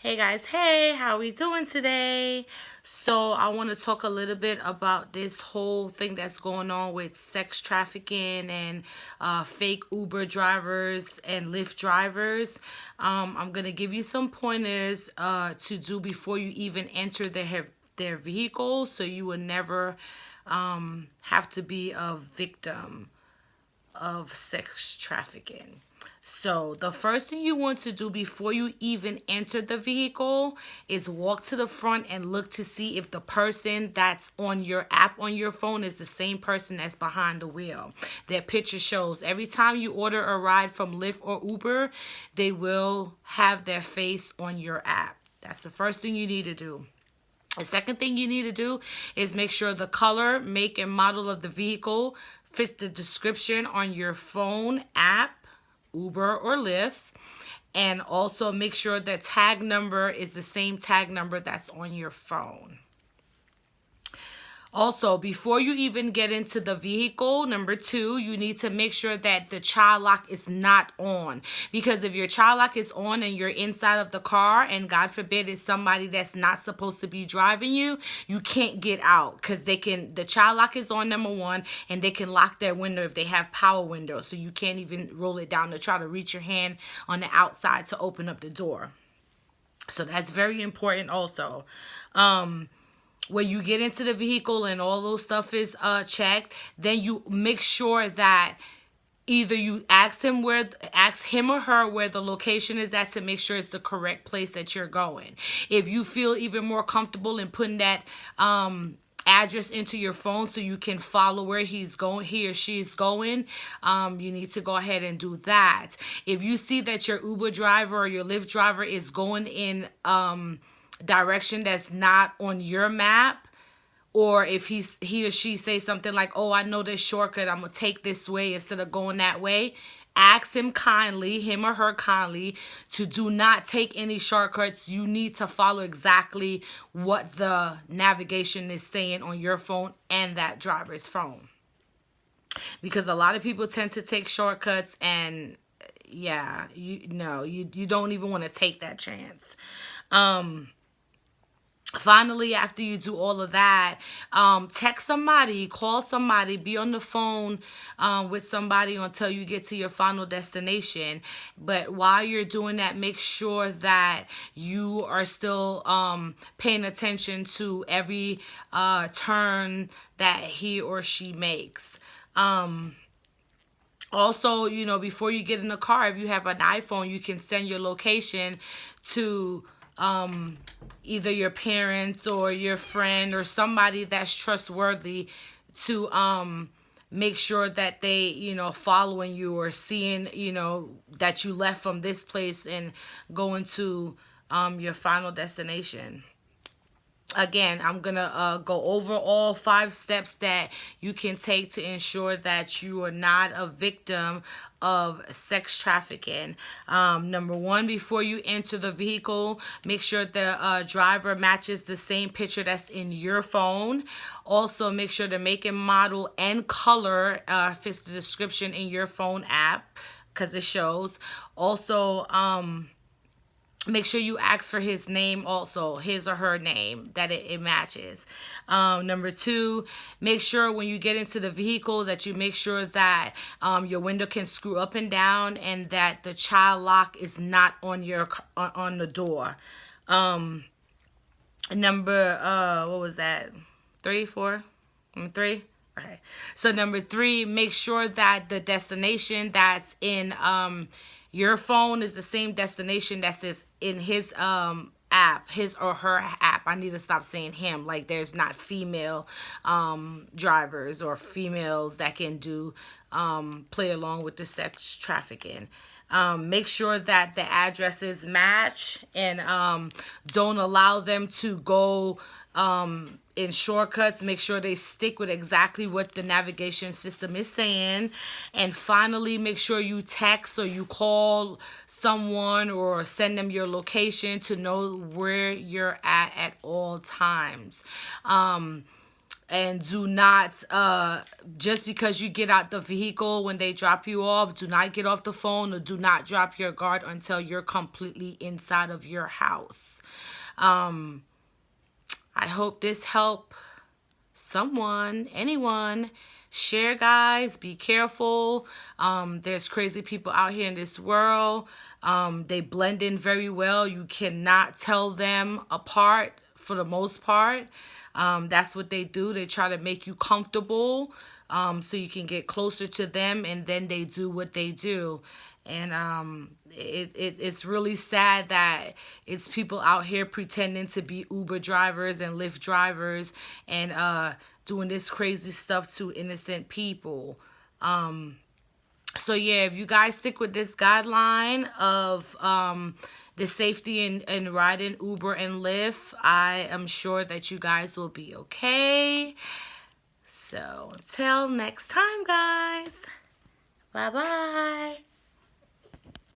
Hey guys, hey, how we doing today? So I want to talk a little bit about this whole thing that's going on with sex trafficking and fake Uber drivers and Lyft drivers. I'm gonna give you some pointers to do before you even enter their vehicle, so you will never have to be a victim of sex trafficking. So, the first thing you want to do before you even enter the vehicle is walk to the front and look to see if the person that's on your app on your phone is the same person that's behind the wheel. Their picture shows every time you order a ride from Lyft or Uber, they will have their face on your app. That's the first thing you need to do. The second thing you need to do is make sure the color, make, and model of the vehicle fits the description on your phone app, Uber or Lyft. And also make sure the tag number is the same tag number that's on your phone. Also, before you even get into the vehicle, number 2, you need to make sure that the child lock is not on. Because if your child lock is on and you're inside of the car, and God forbid it's somebody that's not supposed to be driving you, you can't get out. Because the child lock is on, number 1, and they can lock their window if they have power windows. So you can't even roll it down to try to reach your hand on the outside to open up the door. So that's very important also. When you get into the vehicle and all those stuff is checked, then you make sure that either you ask him or her where the location is at to make sure it's the correct place that you're going. If you feel even more comfortable in putting that address into your phone so you can follow where he or she is going, you need to go ahead and do that. If you see that your Uber driver or your Lyft driver is going in direction that's not on your map, or if he or she say something like, oh, I know this shortcut, I'm gonna take this way instead of going that way, ask him or her kindly, to do not take any shortcuts. You need to follow exactly what the navigation is saying on your phone and that driver's phone, because a lot of people tend to take shortcuts, and you don't even want to take that chance. Finally, after you do all of that, text somebody, call somebody, be on the phone with somebody until you get to your final destination. But while you're doing that, make sure that you are still paying attention to every turn that he or she makes. Also, before you get in the car, if you have an iPhone, you can send your location to either your parents or your friend or somebody that's trustworthy to make sure that they following you or seeing that you left from this place and going to your final destination. Again, I'm going to go over all 5 steps that you can take to ensure that you are not a victim of sex trafficking. Number 1, before you enter the vehicle, make sure the driver matches the same picture that's in your phone. Also, make sure the make and model and color fits the description in your phone app, because it shows. Also, make sure you ask for his name also, his or her name, that it matches. Number 2, make sure when you get into the vehicle that you make sure that your window can screw up and down, and that the child lock is not on the door. Number, what was that? 3, 4? 3? Okay. So number 3, make sure that the destination that's in your phone is the same destination that's in his app, his or her app. I need to stop saying him. Like, there's not female drivers or females that can do play along with the sex trafficking. Make sure that the addresses match, and don't allow them to go in shortcuts. Make sure they stick with exactly what the navigation system is saying. And finally, make sure you text or you call someone or send them your location to know where you're at all times. And do not, just because you get out the vehicle when they drop you off, do not get off the phone or do not drop your guard until you're completely inside of your house. I hope this helped someone, anyone. Share, guys. Be careful. There's crazy people out here in this world. They blend in very well. You cannot tell them apart for the most part. That's what they do. They try to make you comfortable so you can get closer to them, and then they do what they do. And it's really sad that it's people out here pretending to be Uber drivers and Lyft drivers and doing this crazy stuff to innocent people. So yeah, if you guys stick with this guideline of the safety in riding Uber and Lyft, I am sure that you guys will be okay. So until next time, guys. Bye-bye.